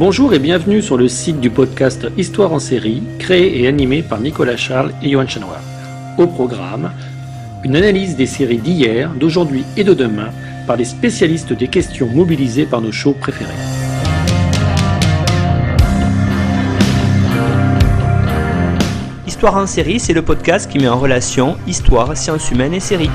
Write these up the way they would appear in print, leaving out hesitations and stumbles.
Bonjour et bienvenue sur le site du podcast Histoire en série, créé et animé par Nicolas Charles et Johan Chanoir. Au programme, une analyse des séries d'hier, d'aujourd'hui et de demain par les spécialistes des questions mobilisées par nos shows préférés. Histoire en série, c'est le podcast qui met en relation histoire, sciences humaines et séries.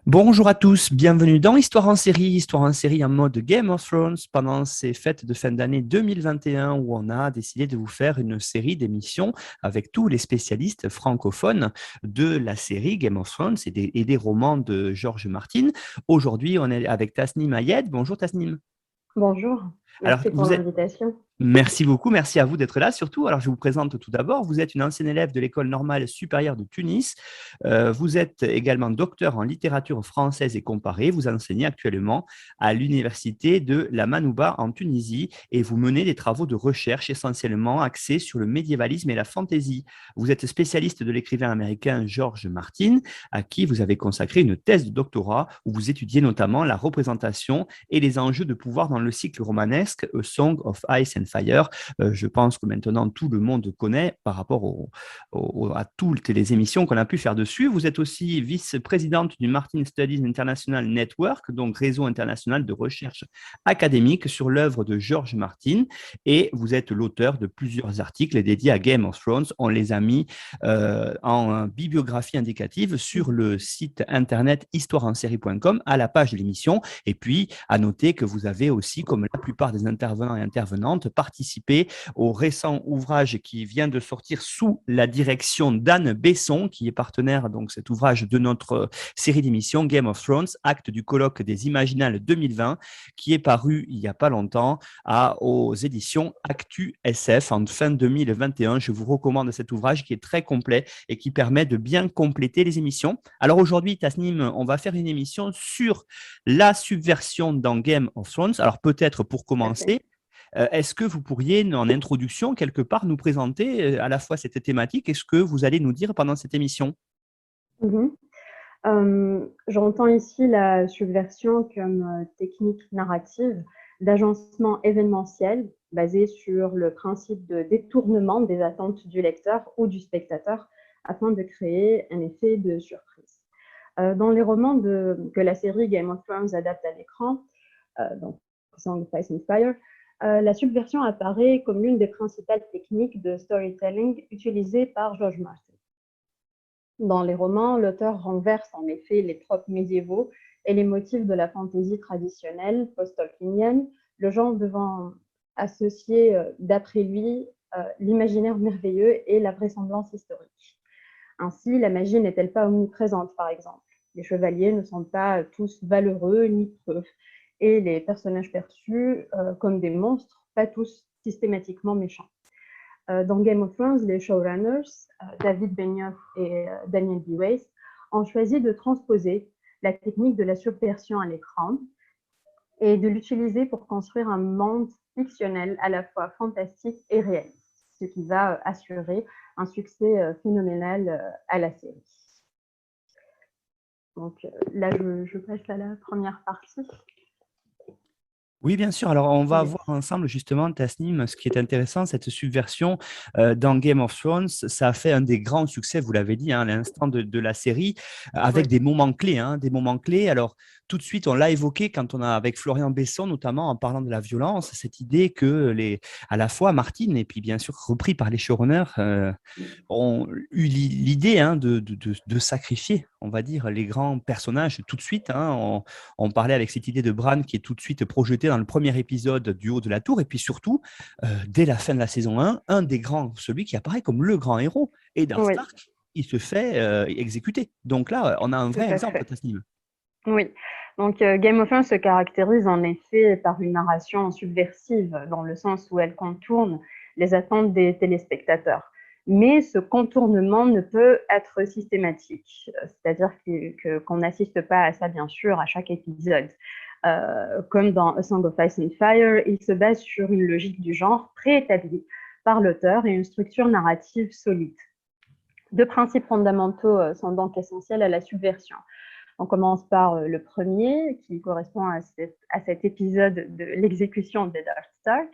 Bonjour à tous, bienvenue dans Histoire en série en mode Game of Thrones pendant ces fêtes de fin d'année 2021 où on a décidé de vous faire une série d'émissions avec tous les spécialistes francophones de la série Game of Thrones et des romans de George Martin. Aujourd'hui, on est avec Tasnim Ayed. Bonjour Tasnim. Bonjour, merci pour l'invitation. Merci beaucoup, merci à vous d'être là surtout. Alors, je vous présente tout d'abord. Vous êtes une ancienne élève de l'École normale supérieure de Tunis. Vous êtes également docteur en littérature française et comparée. Vous enseignez actuellement à l'université de la Manouba en Tunisie et vous menez des travaux de recherche essentiellement axés sur le médiévalisme et la fantaisie. Vous êtes spécialiste de l'écrivain américain George Martin, à qui vous avez consacré une thèse de doctorat où vous étudiez notamment la représentation et les enjeux de pouvoir dans le cycle romanesque A Song of Ice and Fire. Je pense que maintenant tout le monde connaît par rapport à toutes les émissions qu'on a pu faire dessus. Vous êtes aussi vice-présidente du Martin Studies International Network, donc réseau international de recherche académique sur l'œuvre de George Martin, et vous êtes l'auteur de plusieurs articles dédiés à Game of Thrones. On les a mis en bibliographie indicative sur le site internet histoireensérie.com à la page de l'émission. Et puis, à noter que vous avez aussi, comme la plupart des intervenants et intervenantes, participé au récent ouvrage qui vient de sortir sous la direction d'Anne Besson, qui est partenaire, donc cet ouvrage de notre série d'émissions Game of Thrones, acte du colloque des Imaginales 2020, qui est paru il n'y a pas longtemps aux éditions Actu SF en fin 2021. Je vous recommande cet ouvrage qui est très complet et qui permet de bien compléter les émissions. Alors aujourd'hui, Tasnim, on va faire une émission sur la subversion dans Game of Thrones. Alors peut-être pour commencer, est-ce que vous pourriez, en introduction, quelque part, nous présenter à la fois cette thématique et ce que vous allez nous dire pendant cette émission? J'entends ici la subversion comme technique narrative d'agencement événementiel basée sur le principe de détournement des attentes du lecteur ou du spectateur afin de créer un effet de surprise. Dans les romans que la série Game of Thrones adapte à l'écran, donc Song of Ice and Fire, la subversion apparaît comme l'une des principales techniques de storytelling utilisées par George Martin. Dans les romans, l'auteur renverse en effet les tropes médiévaux et les motifs de la fantaisie traditionnelle post-tolkienienne, le genre devant associer, d'après lui, l'imaginaire merveilleux et la vraisemblance historique. Ainsi, la magie n'est-elle pas omniprésente, par exemple? Les chevaliers ne sont pas tous valeureux ni preux. et les personnages perçus comme des monstres, pas tous systématiquement méchants. Dans Game of Thrones, les showrunners, David Benioff et Daniel D. Weiss, ont choisi de transposer la technique de la subversion à l'écran et de l'utiliser pour construire un monde fictionnel à la fois fantastique et réaliste, ce qui va assurer un succès phénoménal à la série. Donc là, je passe à la première partie. Oui, bien sûr. Alors, on va Yes. voir ensemble justement, Tasnim, ce qui est intéressant, cette subversion dans Game of Thrones. Ça a fait un des grands succès, vous l'avez dit, à l'instant de la série, avec des moments clés. Des moments clés. Alors, tout de suite, on l'a évoqué quand on a, avec Florian Besson, notamment en parlant de la violence, cette idée que à la fois Martin, et puis bien sûr repris par les showrunners, ont eu l'idée de sacrifier, on va dire, les grands personnages tout de suite. On parlait avec cette idée de Bran qui est tout de suite projetée dans le premier épisode du haut de la tour, et puis surtout, dès la fin de la saison 1, un des grands, celui qui apparaît comme le grand héros, Eddard Stark, il se fait exécuter. Donc là, on a un vrai exemple, Tasnim. Oui, donc Game of Thrones se caractérise en effet par une narration subversive, dans le sens où elle contourne les attentes des téléspectateurs. Mais ce contournement ne peut être systématique, c'est-à-dire qu'on n'assiste pas à ça, bien sûr, à chaque épisode. Comme dans A Song of Ice and Fire, il se base sur une logique du genre préétablie par l'auteur et une structure narrative solide. Deux principes fondamentaux sont donc essentiels à la subversion. On commence par le premier, qui correspond à cet épisode de l'exécution d'Eddard Stark.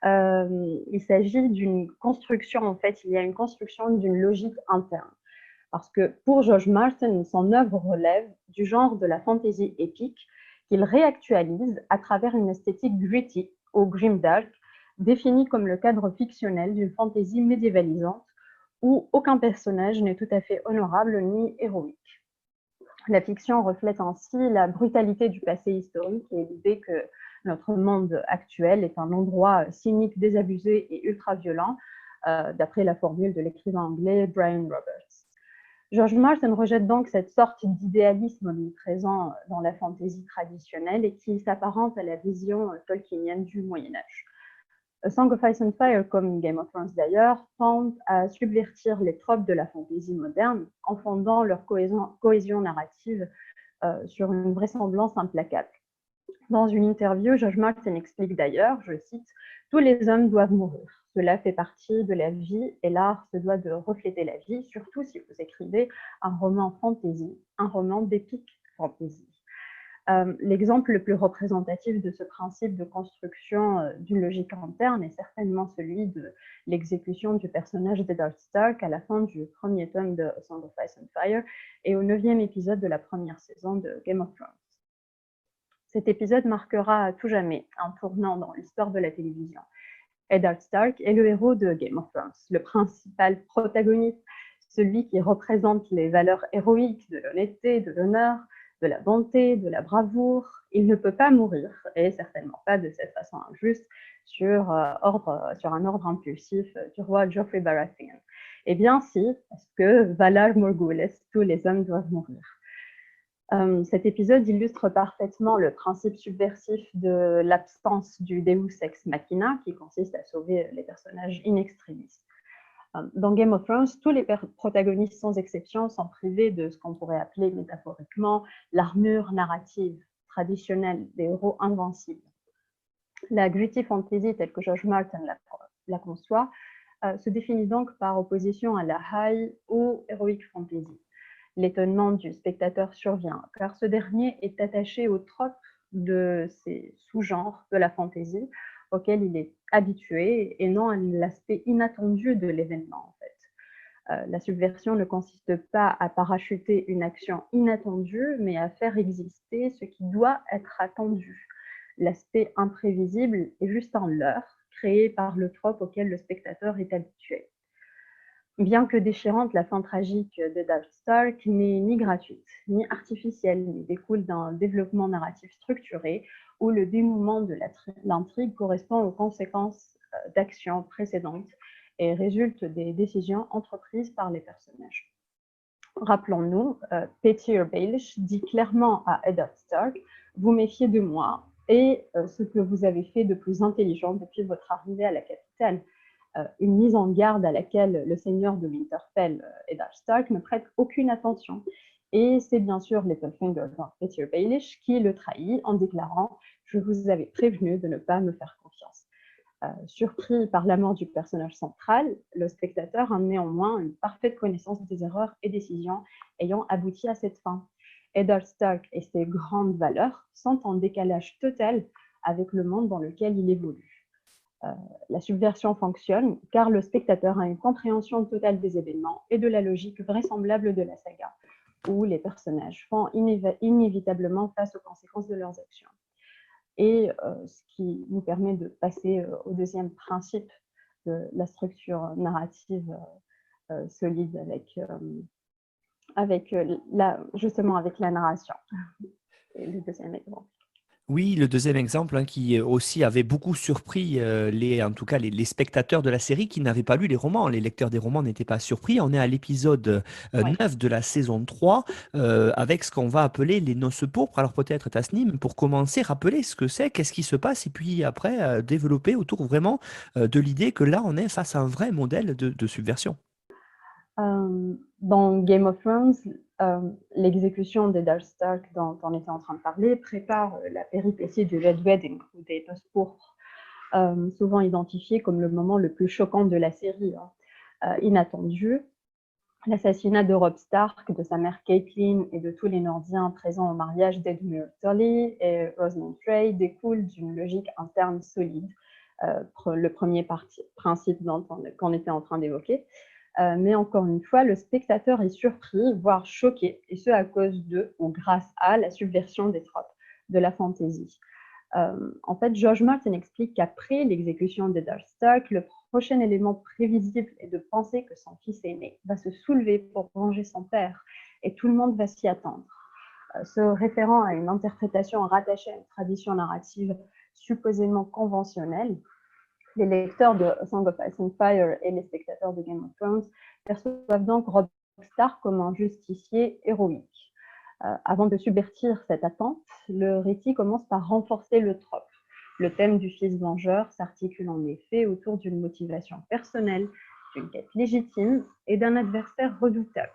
Il s'agit d'une construction, en fait, il y a une construction d'une logique interne. Parce que pour George Martin, son œuvre relève du genre de la fantasy épique qu'il réactualise à travers une esthétique gritty ou grimdark, définie comme le cadre fictionnel d'une fantasy médiévalisante où aucun personnage n'est tout à fait honorable ni héroïque. La fiction reflète ainsi la brutalité du passé historique et l'idée que notre monde actuel est un endroit cynique, désabusé et ultra-violent, d'après la formule de l'écrivain anglais Brian Roberts. George Martin rejette donc cette sorte d'idéalisme omniprésent dans la fantaisie traditionnelle et qui s'apparente à la vision tolkienienne du Moyen-Âge. A Song of Ice and Fire, comme Game of Thrones d'ailleurs, tente à subvertir les tropes de la fantaisie moderne en fondant leur cohésion narrative sur une vraisemblance implacable. Dans une interview, George Martin explique d'ailleurs, je cite, « Tous les hommes doivent mourir. Cela fait partie de la vie et l'art se doit de refléter la vie, surtout si vous écrivez un roman fantasy, un roman d'épique fantasy. » L'exemple le plus représentatif de ce principe de construction d'une logique interne est certainement celui de l'exécution du personnage d'Eddard Stark à la fin du premier tome de A Song of Ice and Fire et au 9e épisode de la première saison de Game of Thrones. Cet épisode marquera à tout jamais un tournant dans l'histoire de la télévision. Eddard Stark est le héros de Game of Thrones, le principal protagoniste, celui qui représente les valeurs héroïques de l'honnêteté, de l'honneur, de la bonté, de la bravoure. Il ne peut pas mourir, et certainement pas de cette façon injuste, sur un ordre impulsif du roi Joffrey Baratheon. Eh bien si, parce que Valar Morghulis, tous les hommes doivent mourir. Cet épisode illustre parfaitement le principe subversif de l'absence du Deus ex machina, qui consiste à sauver les personnages in extremis. Dans Game of Thrones, tous les protagonistes sans exception sont privés de ce qu'on pourrait appeler métaphoriquement l'armure narrative traditionnelle des héros invincibles. La gritty fantasy, telle que George Martin la conçoit, se définit donc par opposition à la high ou heroic fantasy. L'étonnement du spectateur survient, car ce dernier est attaché aux tropes de ces sous-genres de la fantasy auxquels il est habitué et non à l'aspect inattendu de l'événement, en fait. La subversion ne consiste pas à parachuter une action inattendue, mais à faire exister ce qui doit être attendu. L'aspect imprévisible est juste un leurre créé par le trope auquel le spectateur est habitué. Bien que déchirante, la fin tragique d'Eddard Stark n'est ni gratuite, ni artificielle, mais découle d'un développement narratif structuré où le dénouement de l'intrigue correspond aux conséquences d'actions précédentes et résulte des décisions entreprises par les personnages. Rappelons-nous, Petyr Baelish dit clairement à Eddard Stark « Vous méfiez de moi et ce que vous avez fait de plus intelligent depuis votre arrivée à la capitale. Une mise en garde à laquelle le seigneur de Winterfell, Eddard Stark, ne prête aucune attention. Et c'est bien sûr Littlefinger, Petyr Baelish, qui le trahit en déclarant « Je vous avais prévenu de ne pas me faire confiance ». Surpris par la mort du personnage central, le spectateur a néanmoins une parfaite connaissance des erreurs et décisions ayant abouti à cette fin. Eddard Stark et ses grandes valeurs sont en décalage total avec le monde dans lequel il évolue. La subversion fonctionne car le spectateur a une compréhension totale des événements et de la logique vraisemblable de la saga, où les personnages font inévitablement face aux conséquences de leurs actions. Et ce qui nous permet de passer au deuxième principe de la structure narrative solide justement avec la narration. Et le deuxième exemple. Oui, le deuxième exemple qui aussi avait beaucoup surpris en tout cas les spectateurs de la série qui n'avaient pas lu les romans. Les lecteurs des romans n'étaient pas surpris. On est à l'épisode 9 de la saison 3 avec ce qu'on va appeler les noces pourpres. Alors peut-être Tasnim, pour commencer, rappeler ce que c'est, qu'est-ce qui se passe et puis après développer autour vraiment de l'idée que là on est face à un vrai modèle de subversion. Dans Game of Thrones, l'exécution d'Eddard Stark dont on était en train de parler prépare la péripétie du Red Wedding, ou des noces pourpres, souvent identifié comme le moment le plus choquant de la série. Inattendu, l'assassinat de Robb Stark, de sa mère Catelyn et de tous les Nordiens présents au mariage d'Edmure Tully et Rosamund Frey découle d'une logique interne solide, le premier principe qu'on était en train d'évoquer. Mais encore une fois, le spectateur est surpris, voire choqué, et ce à cause de, ou grâce à, la subversion des tropes de la fantasy. En fait, George Martin explique qu'après l'exécution d'Eddard Stark, le prochain élément prévisible est de penser que son fils aîné va se soulever pour venger son père, et tout le monde va s'y attendre. Se référant à une interprétation rattachée à une tradition narrative supposément conventionnelle, les lecteurs de A Song of Ice and Fire et les spectateurs de Game of Thrones perçoivent donc Robb Stark comme un justicier héroïque. Avant de subvertir cette attente, le récit commence par renforcer le trope. Le thème du fils vengeur s'articule en effet autour d'une motivation personnelle, d'une quête légitime et d'un adversaire redoutable.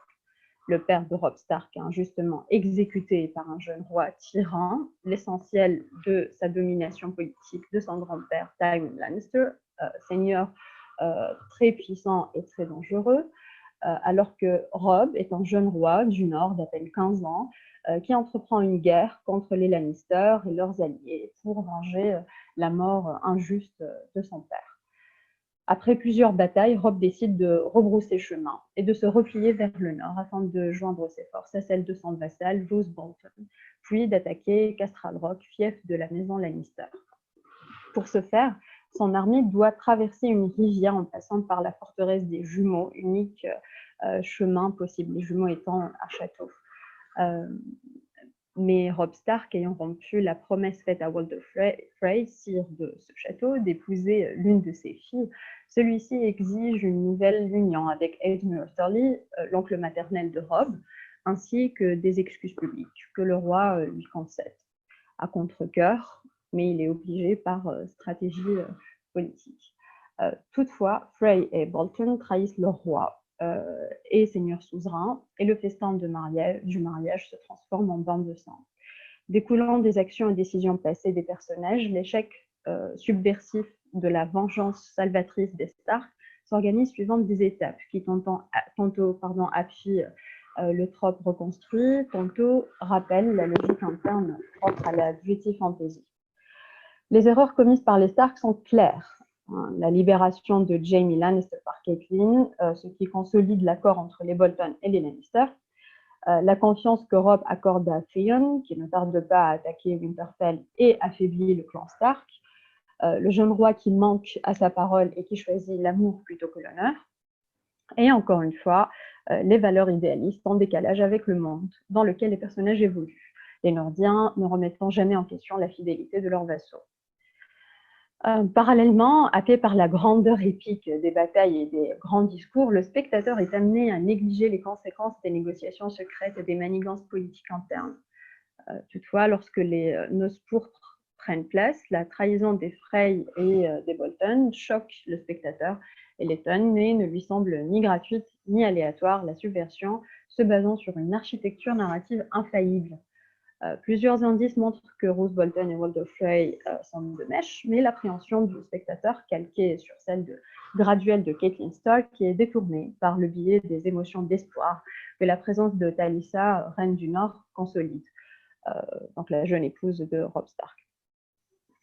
Le père de Robb Stark est injustement exécuté par un jeune roi tyran, l'essentiel de sa domination politique de son grand-père Tywin Lannister, seigneur très puissant et très dangereux, alors que Robb est un jeune roi du Nord d'à peine 15 ans qui entreprend une guerre contre les Lannister et leurs alliés pour venger la mort injuste de son père. Après plusieurs batailles, Robb décide de rebrousser chemin et de se replier vers le nord afin de joindre ses forces à celles de son vassal, Roose Bolton, puis d'attaquer Castral Rock, fief de la maison Lannister. Pour ce faire, son armée doit traverser une rivière en passant par la forteresse des Jumeaux, unique chemin possible, les Jumeaux étant un château. Mais Robb Stark, ayant rompu la promesse faite à Walder Frey, sire de ce château, d'épouser l'une de ses filles, celui-ci exige une nouvelle union avec Edmure Tully, l'oncle maternel de Robb, ainsi que des excuses publiques que le roi lui concède. À contre-cœur, mais il est obligé par stratégie politique. Toutefois, Frey et Bolton trahissent leur roi et seigneur suzerain, et le festin du mariage se transforme en bain de sang. Découlant des actions et décisions passées des personnages, l'échec subversif de la vengeance salvatrice des Stark s'organise suivant des étapes qui tantôt appuient le trope reconstruit, tantôt rappellent la logique interne propre à la beauty fantasy. Les erreurs commises par les Stark sont claires. La libération de Jaime Lannister par Catelyn, ce qui consolide l'accord entre les Bolton et les Lannister. La confiance que Robb accorde à Theon, qui ne tarde pas à attaquer Winterfell et affaiblit le clan Stark. Le jeune roi qui manque à sa parole et qui choisit l'amour plutôt que l'honneur. Et encore une fois, les valeurs idéalistes en décalage avec le monde dans lequel les personnages évoluent. Les Nordiens ne remettant jamais en question la fidélité de leurs vassaux. Parallèlement, happé par la grandeur épique des batailles et des grands discours, le spectateur est amené à négliger les conséquences des négociations secrètes et des manigances politiques internes. Toutefois, lorsque les noces pourpres prennent place, la trahison des Frey et des Bolton choque le spectateur et l'étonne, mais ne lui semble ni gratuite ni aléatoire, la subversion se basant sur une architecture narrative infaillible. Plusieurs indices montrent que Roose Bolton et Walder Frey sont de mèche, mais l'appréhension du spectateur, calquée sur celle graduelle de Catelyn Stark, qui est détournée par le biais des émotions d'espoir que la présence de Talisa, reine du Nord, consolide, donc la jeune épouse de Robb Stark.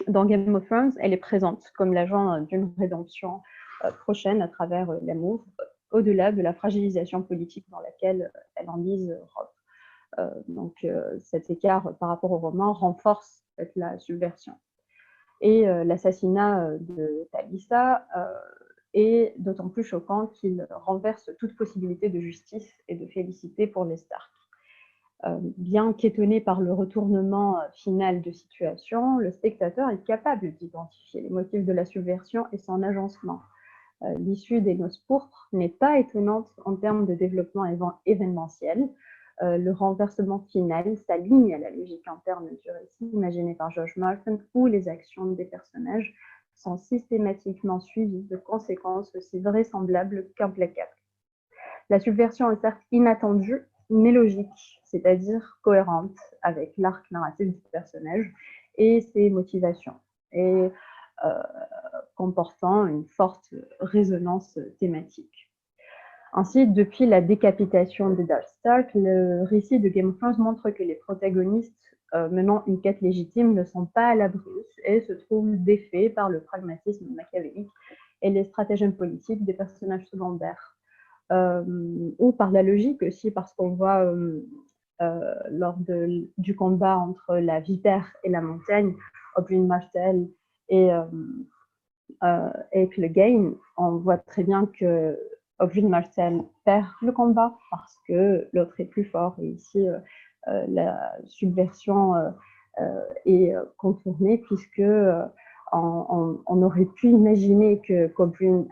Dans Game of Thrones, elle est présente comme l'agent d'une rédemption prochaine à travers l'amour, au-delà de la fragilisation politique dans laquelle elle enlise Robb. Donc cet écart par rapport au roman renforce la subversion. Et l'assassinat de Talisa est d'autant plus choquant qu'il renverse toute possibilité de justice et de félicité pour les Stark. Bien qu'étonné par le retournement final de situation, le spectateur est capable d'identifier les motifs de la subversion et son agencement. L'issue des Noces pourpres n'est pas étonnante en termes de développement événementiel. Le renversement final s'aligne à la logique interne du récit imaginé par George Martin, où les actions des personnages sont systématiquement suivies de conséquences aussi vraisemblables qu'implacables. La subversion est certes inattendue, mais logique, c'est-à-dire cohérente avec l'arc narratif du personnage et ses motivations, et comportant une forte résonance thématique. Ainsi, depuis la décapitation de Darth Stark, le récit de Game of Thrones montre que les protagonistes menant une quête légitime ne sont pas à l'abri et se trouvent défaits par le pragmatisme machiavélique et les stratagèmes politiques des personnages secondaires. Ou par la logique aussi, parce qu'on voit lors du combat entre la vipère et la montagne, Oberyn Martell et Clegane, on voit très bien que Oberyn Martell perd le combat parce que l'autre est plus fort. Et ici, la subversion est contournée puisque on aurait pu imaginer que Oberyn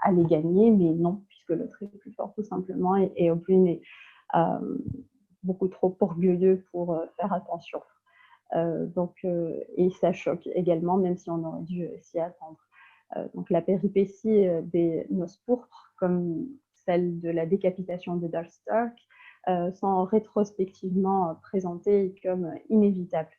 allait gagner, mais non, puisque l'autre est plus fort tout simplement, et Oberyn est beaucoup trop orgueilleux pour faire attention. Et ça choque également, même si on aurait dû s'y attendre. Donc la péripétie des Noces pourpres, comme celle de la décapitation de Darth Stark, sont rétrospectivement présentées comme inévitables.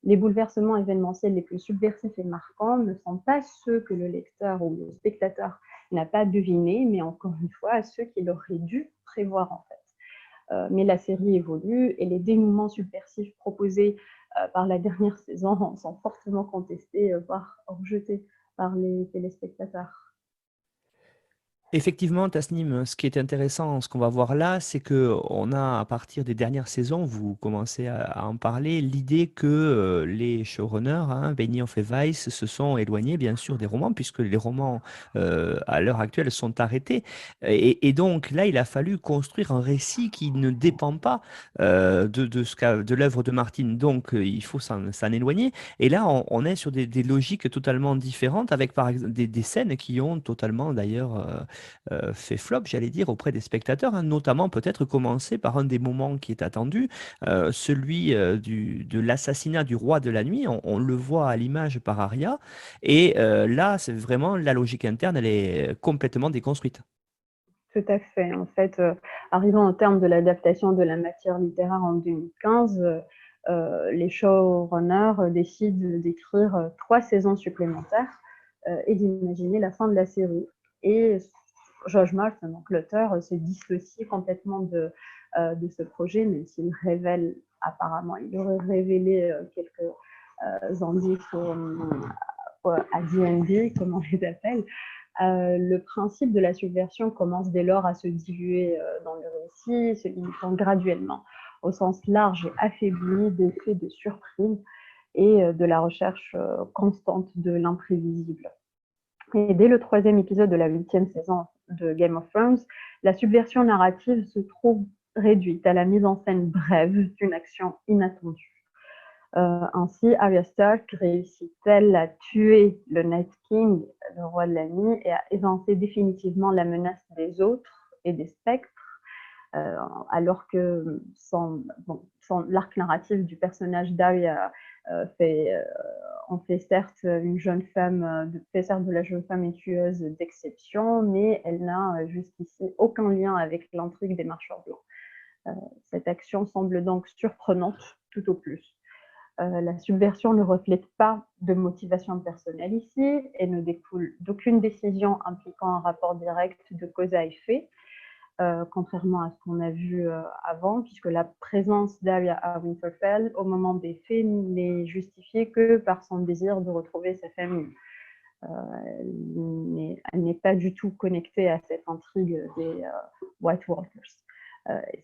Les bouleversements événementiels les plus subversifs et marquants ne sont pas ceux que le lecteur ou le spectateur n'a pas devinés, mais encore une fois, ceux qu'il aurait dû prévoir en fait. Mais la série évolue et les dénouements subversifs proposés par la dernière saison sont fortement contestés, voire rejetés par les téléspectateurs. Effectivement, Tasnim, ce qui est intéressant, ce qu'on va voir là, c'est que on a, à partir des dernières saisons, vous commencez à en parler, l'idée que les showrunners, Benioff et Weiss, se sont éloignés, bien sûr, des romans, puisque les romans, à l'heure actuelle, sont arrêtés. Et donc, là, il a fallu construire un récit qui ne dépend pas de l'œuvre de Martin. Donc, il faut s'en éloigner. Et là, on est sur des logiques totalement différentes, avec, par exemple, des scènes qui ont totalement, d'ailleurs, fait flop, j'allais dire, auprès des spectateurs, notamment peut-être commencer par un des moments qui est attendu, celui de l'assassinat du roi de la nuit. On le voit à l'image par Arya, et là, c'est vraiment la logique interne, elle est complètement déconstruite. Tout à fait. En fait, arrivant au terme de l'adaptation de la matière littéraire en 2015, les showrunners décident d'écrire 3 saisons supplémentaires et d'imaginer la fin de la série. Et George Martin, donc l'auteur, se dissocie complètement de ce projet, même s'il révèle, apparemment, il aurait révélé quelques indices à D&D, comme on les appelle. Le principe de la subversion commence dès lors à se diluer dans le récit, se limitant graduellement au sens large et affaibli des faits de surprise et de la recherche constante de l'imprévisible. Et dès le 3e épisode de la 8e saison de Game of Thrones, la subversion narrative se trouve réduite à la mise en scène brève d'une action inattendue. Ainsi, Arya Stark réussit-elle à tuer le Night King, le roi de la nuit, et à évincer définitivement la menace des autres et des spectres, alors que l'arc narratif du personnage d'Arya en fait certes une jeune femme, fait certes de la jeune femme et tueuse d'exception, mais elle n'a jusqu'ici aucun lien avec l'intrigue des marcheurs blancs. Cette action semble donc surprenante, tout au plus. La subversion ne reflète pas de motivation personnelle ici et ne découle d'aucune décision impliquant un rapport direct de cause à effet, contrairement à ce qu'on a vu avant, puisque la présence d'Arya à Winterfell au moment des faits n'est justifiée que par son désir de retrouver sa famille. Elle n'est pas du tout connectée à cette intrigue des White Walkers.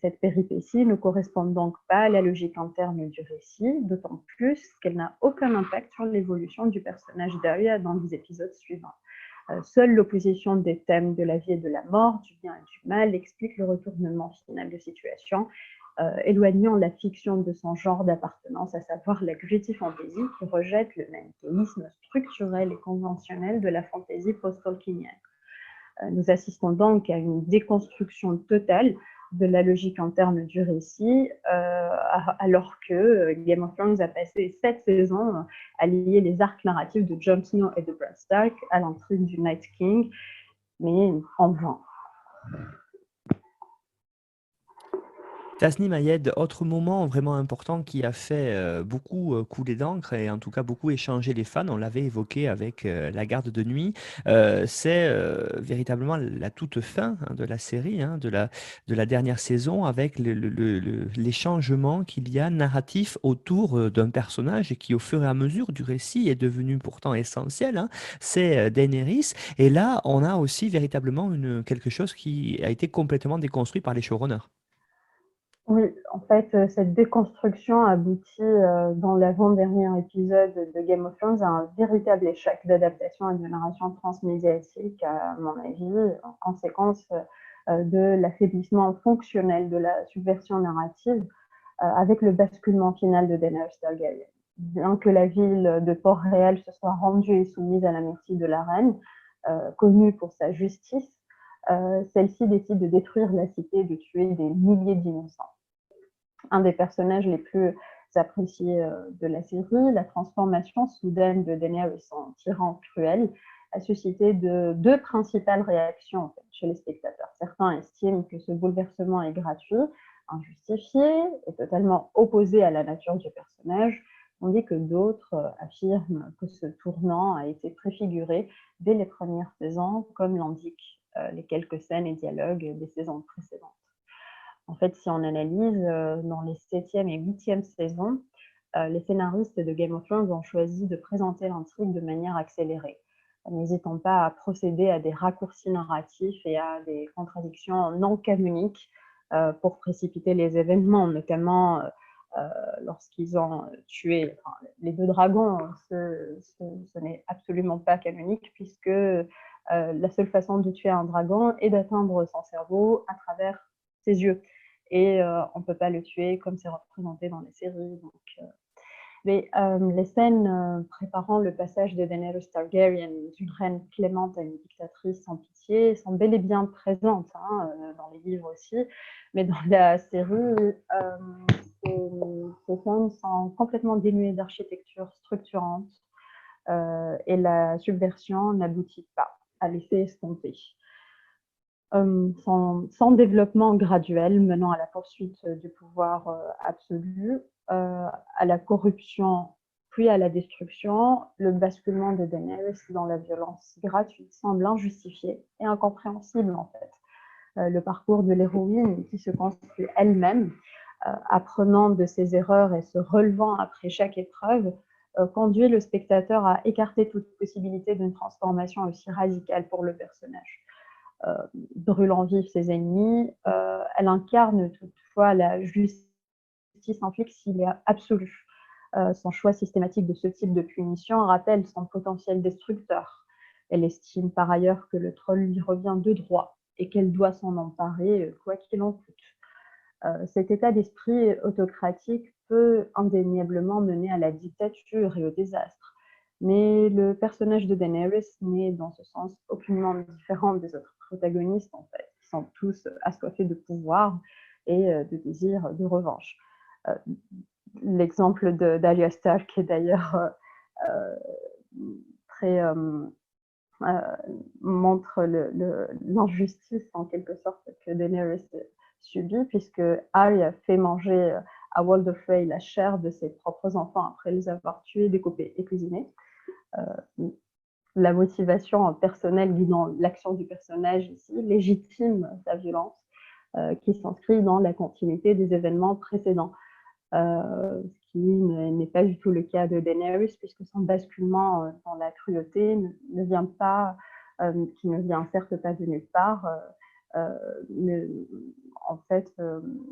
Cette péripétie ne correspond donc pas à la logique interne du récit, d'autant plus qu'elle n'a aucun impact sur l'évolution du personnage d'Arya dans les épisodes suivants. Seule l'opposition des thèmes de la vie et de la mort, du bien et du mal, explique le retournement final de situation, éloignant la fiction de son genre d'appartenance, à savoir la gritty fantasy qui rejette le manichéisme structurel et conventionnel de la fantasy post-tolkienienne. Nous assistons donc à une déconstruction totale de la logique interne du récit, alors que Game of Thrones a passé 7 saisons à lier les arcs narratifs de Jon Snow et de Bran Stark à l'intrigue du Night King, mais en vain. Tasnim Ayed, autre moment vraiment important qui a fait beaucoup couler d'encre et en tout cas beaucoup échanger les fans, on l'avait évoqué avec La Garde de Nuit, c'est véritablement la toute fin de la série, de la dernière saison, avec les changements qu'il y a narratifs autour d'un personnage qui au fur et à mesure du récit est devenu pourtant essentiel, c'est Daenerys. Et là, on a aussi véritablement quelque chose qui a été complètement déconstruit par les showrunners. Oui, en fait, cette déconstruction aboutit dans l'avant-dernier épisode de Game of Thrones à un véritable échec d'adaptation et de narration transmédiatique, à mon avis, en conséquence de l'affaiblissement fonctionnel de la subversion narrative avec le basculement final de Daenerys Targaryen. Bien que la ville de Port-Réal se soit rendue et soumise à la merci de la reine, connue pour sa justice, celle-ci décide de détruire la cité et de tuer des milliers d'innocents. Un des personnages les plus appréciés de la série, la transformation soudaine de Daenerys en tyran cruel, a suscité deux principales réactions en fait, chez les spectateurs. Certains estiment que ce bouleversement est gratuit, injustifié et totalement opposé à la nature du personnage, tandis que d'autres affirment que ce tournant a été préfiguré dès les premières saisons, comme l'indiquent les quelques scènes et dialogues des saisons précédentes. En fait, si on analyse, dans les 7e et 8e saisons, les scénaristes de Game of Thrones ont choisi de présenter l'intrigue de manière accélérée, n'hésitant pas à procéder à des raccourcis narratifs et à des contradictions non canoniques pour précipiter les événements, notamment lorsqu'ils ont tué les 2 dragons. Ce n'est absolument pas canonique puisque la seule façon de tuer un dragon est d'atteindre son cerveau à travers ses yeux. Et on ne peut pas le tuer comme c'est représenté dans les séries. Donc, mais les scènes préparant le passage de Daenerys Targaryen d'une reine clémente à une dictatrice sans pitié sont bel et bien présentes dans les livres aussi, mais dans la série, ces scènes sont complètement dénuées d'architecture structurante et la subversion n'aboutit pas à l'effet escompté. Sans développement graduel menant à la poursuite du pouvoir absolu, à la corruption, puis à la destruction, le basculement de Daenerys dans la violence gratuite semble injustifié et incompréhensible en fait. Le parcours de l'héroïne qui se construit elle-même, apprenant de ses erreurs et se relevant après chaque épreuve, conduit le spectateur à écarter toute possibilité d'une transformation aussi radicale pour le personnage. Brûlant vif ses ennemis, elle incarne toutefois la justice inflexible absolue. Son choix systématique de ce type de punition rappelle son potentiel destructeur. Elle estime par ailleurs que le trône lui revient de droit et qu'elle doit s'en emparer quoi qu'il en coûte. Cet état d'esprit autocratique peut indéniablement mener à la dictature et au désastre. Mais le personnage de Daenerys n'est dans ce sens aucunement différent des autres protagonistes, en fait. Ils sont tous assoiffés de pouvoir et de désir de revanche. L'exemple d'Arya Stark est d'ailleurs très montre l'injustice en quelque sorte que Daenerys subit, puisque Arya fait manger à Walder Frey la chair de ses propres enfants après les avoir tués, découpés et cuisinés. La motivation personnelle guidant l'action du personnage ici légitime sa violence, qui s'inscrit dans la continuité des événements précédents. Ce qui n'est pas du tout le cas de Daenerys, puisque son basculement dans la cruauté ne vient pas, qui ne vient certes pas de nulle part, mais en fait,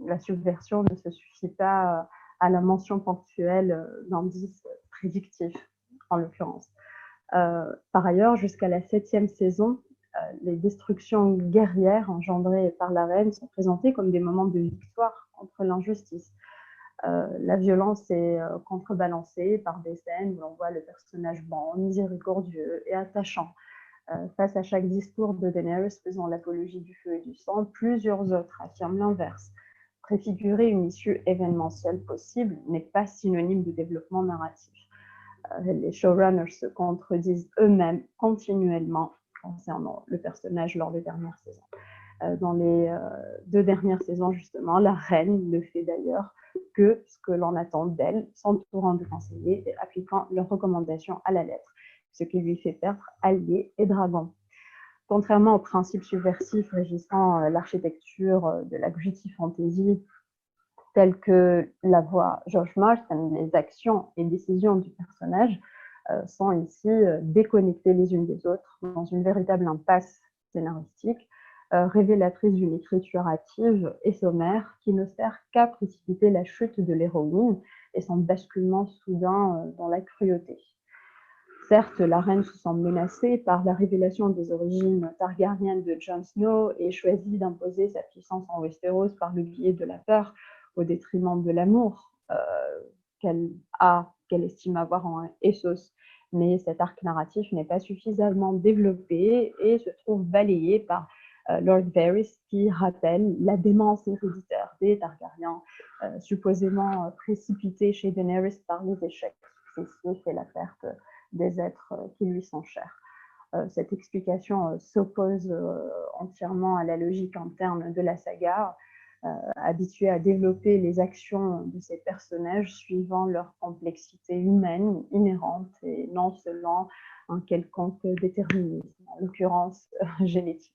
la subversion ne se suffit pas à la mention ponctuelle d'indices prédictifs, en l'occurrence. Par ailleurs, jusqu'à la 7e saison, les destructions guerrières engendrées par la reine sont présentées comme des moments de victoire contre l'injustice. La violence est contrebalancée par des scènes où l'on voit le personnage bon, miséricordieux et attachant. Face à chaque discours de Daenerys faisant l'apologie du feu et du sang, plusieurs autres affirment l'inverse. Préfigurer une issue événementielle possible n'est pas synonyme de développement narratif. Les showrunners se contredisent eux-mêmes continuellement concernant le personnage lors des dernières saisons. Dans les 2 dernières saisons, justement, la reine ne fait d'ailleurs que ce que l'on attend d'elle, s'entourant de conseillers et appliquant leurs recommandations à la lettre, ce qui lui fait perdre alliés et dragons. Contrairement aux principes subversifs régissant l'architecture de la gritty fantasy, tels que la voix George Martin, les actions et décisions du personnage sont ici déconnectées les unes des autres dans une véritable impasse scénaristique, révélatrice d'une écriture hâtive et sommaire qui ne sert qu'à précipiter la chute de l'héroïne et son basculement soudain dans la cruauté. Certes, la reine se sent menacée par la révélation des origines targaryennes de Jon Snow et choisit d'imposer sa puissance en Westeros par le biais de la peur au détriment de l'amour qu'elle estime avoir en Essos. Mais cet arc narratif n'est pas suffisamment développé et se trouve balayé par Lord Varys qui rappelle la démence héréditaire des Targaryens, supposément précipitée chez Daenerys par les échecs successifs et la perte des êtres qui lui sont chers. Cette explication s'oppose entièrement à la logique interne de la saga, habituée à développer les actions de ces personnages suivant leur complexité humaine inhérente et non selon un quelconque déterminisme, en l'occurrence génétique.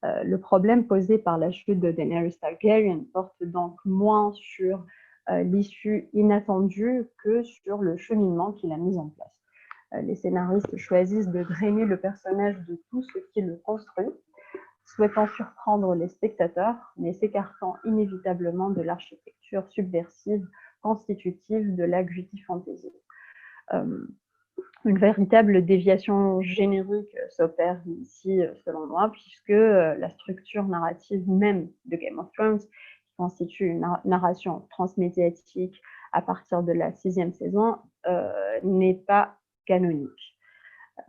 Le problème posé par la chute de Daenerys Targaryen porte donc moins sur l'issue inattendue que sur le cheminement qu'il a mis en place. Les scénaristes choisissent de drainer le personnage de tout ce qui le construit, souhaitant surprendre les spectateurs, mais s'écartant inévitablement de l'architecture subversive constitutive de la gritty fantasy. Une véritable déviation générique s'opère ici, selon moi, puisque la structure narrative même de Game of Thrones, qui constitue une narration transmédiatique à partir de la 6e saison, n'est pas canonique.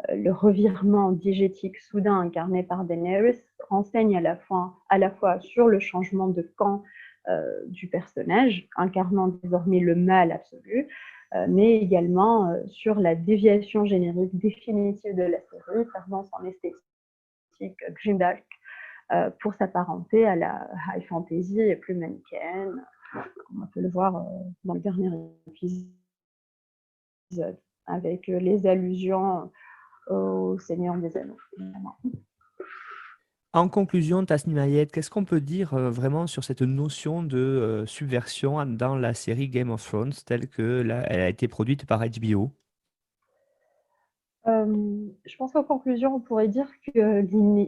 Le revirement diégétique soudain incarné par Daenerys renseigne à la fois sur le changement de camp du personnage, incarnant désormais le mal absolu, mais également sur la déviation générique définitive de la série, perdant son esthétique grimdark pour s'apparenter à la high fantasy et plus manichéenne, comme on peut le voir dans le dernier épisode, avec les allusions au Seigneur des Anneaux. En conclusion, Tasnim Ayed, qu'est-ce qu'on peut dire vraiment sur cette notion de subversion dans la série Game of Thrones telle que elle a été produite par HBO? Je pense qu'en conclusion, on pourrait dire que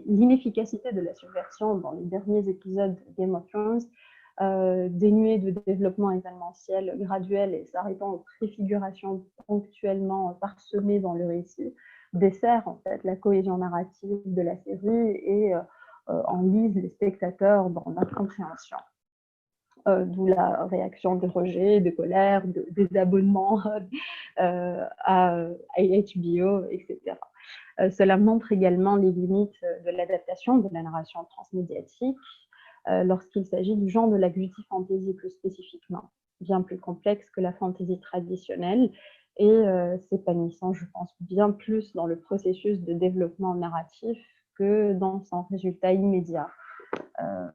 l'inefficacité de la subversion dans les derniers épisodes de Game of Thrones, dénuée de développement événementiel graduel et s'arrêtant aux préfigurations ponctuellement parsemées dans le récit, dessert en fait la cohésion narrative de la série et enlise les spectateurs dans l'incompréhension. D'où la réaction de rejet, de colère, de désabonnement à HBO, etc. Cela montre également les limites de l'adaptation de la narration transmédiatique lorsqu'il s'agit du genre de la gritty fantasy plus spécifiquement. bien plus complexes que la fantasy traditionnelle et s'épanouissant, je pense, bien plus dans le processus de développement narratif que dans son résultat immédiat.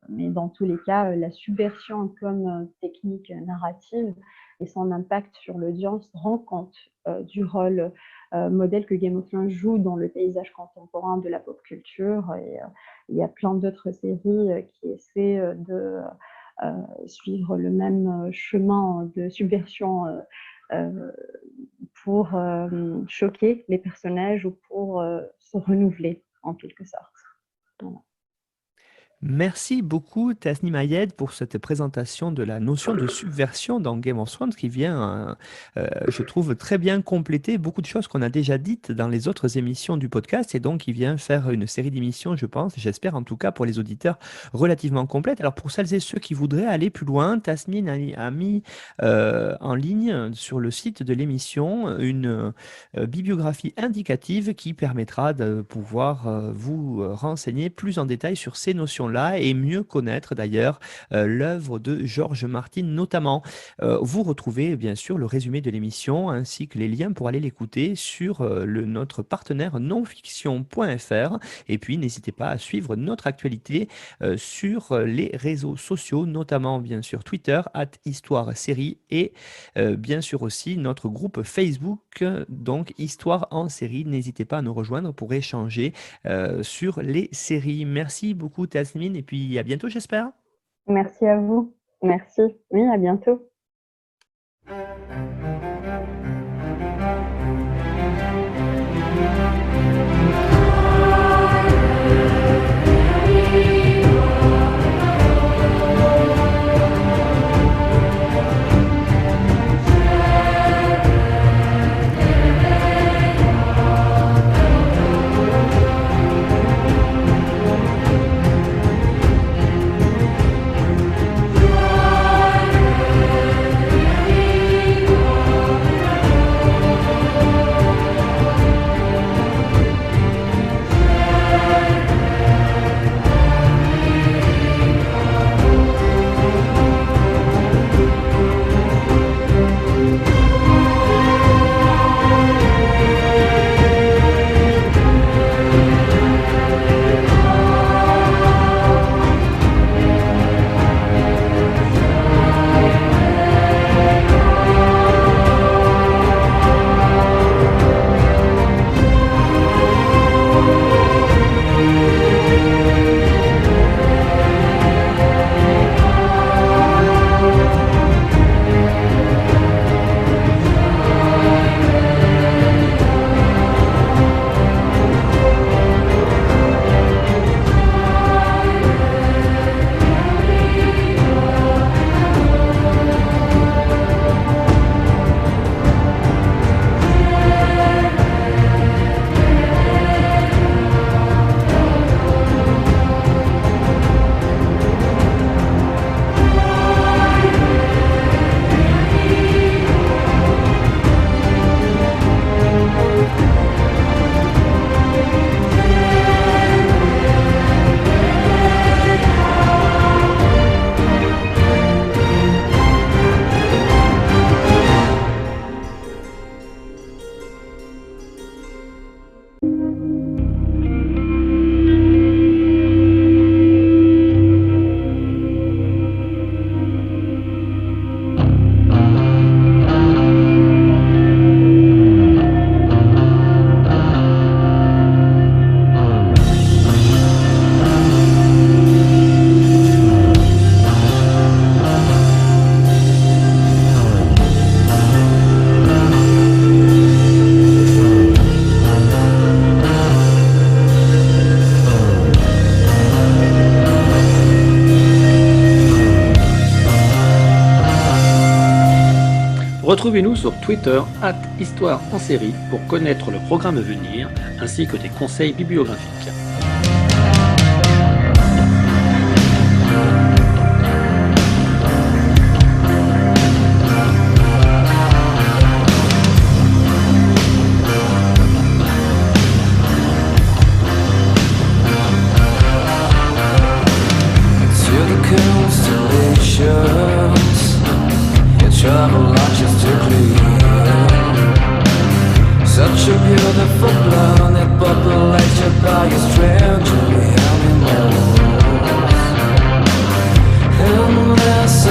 Mais dans tous les cas, la subversion comme technique narrative et son impact sur l'audience rend compte du rôle modèle que Game of Thrones joue dans le paysage contemporain de la pop culture. Et il y a plein d'autres séries qui essaient de suivre le même chemin de subversion pour choquer les personnages ou pour se renouveler en quelque sorte. Voilà. Merci beaucoup, Tasnim Ayed, pour cette présentation de la notion de subversion dans Game of Thrones qui vient, je trouve, très bien compléter beaucoup de choses qu'on a déjà dites dans les autres émissions du podcast et donc qui vient faire une série d'émissions, je pense, j'espère en tout cas pour les auditeurs, relativement complète. Alors pour celles et ceux qui voudraient aller plus loin, Tasnim a mis en ligne sur le site de l'émission une bibliographie indicative qui permettra de pouvoir vous renseigner plus en détail sur ces notions-là et mieux connaître d'ailleurs l'œuvre de George Martin notamment. Vous retrouvez bien sûr le résumé de l'émission ainsi que les liens pour aller l'écouter sur notre partenaire nonfiction.fr et puis n'hésitez pas à suivre notre actualité sur les réseaux sociaux, notamment bien sûr Twitter @histoire-série et bien sûr aussi notre groupe Facebook, donc Histoire en série. N'hésitez pas à nous rejoindre pour échanger sur les séries. Merci beaucoup Tasmin et puis à bientôt j'espère. Merci à vous. Merci. Oui, à bientôt. Retrouvez-nous sur Twitter @Histoire en série pour connaître le programme à venir ainsi que des conseils bibliographiques. trouble latches to clear. Such a beautiful planet populated by a strangely animals. Endless,